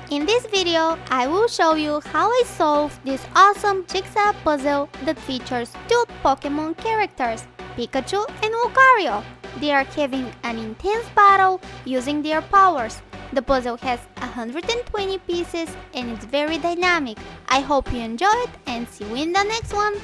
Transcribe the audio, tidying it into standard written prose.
In this video, I will show you how I solved this awesome Jigsaw puzzle that features two Pokémon characters, Pikachu and Lucario. They are having an intense battle using their powers. The puzzle has 120 pieces and it's very dynamic. I hope you enjoy it and see you in the next one!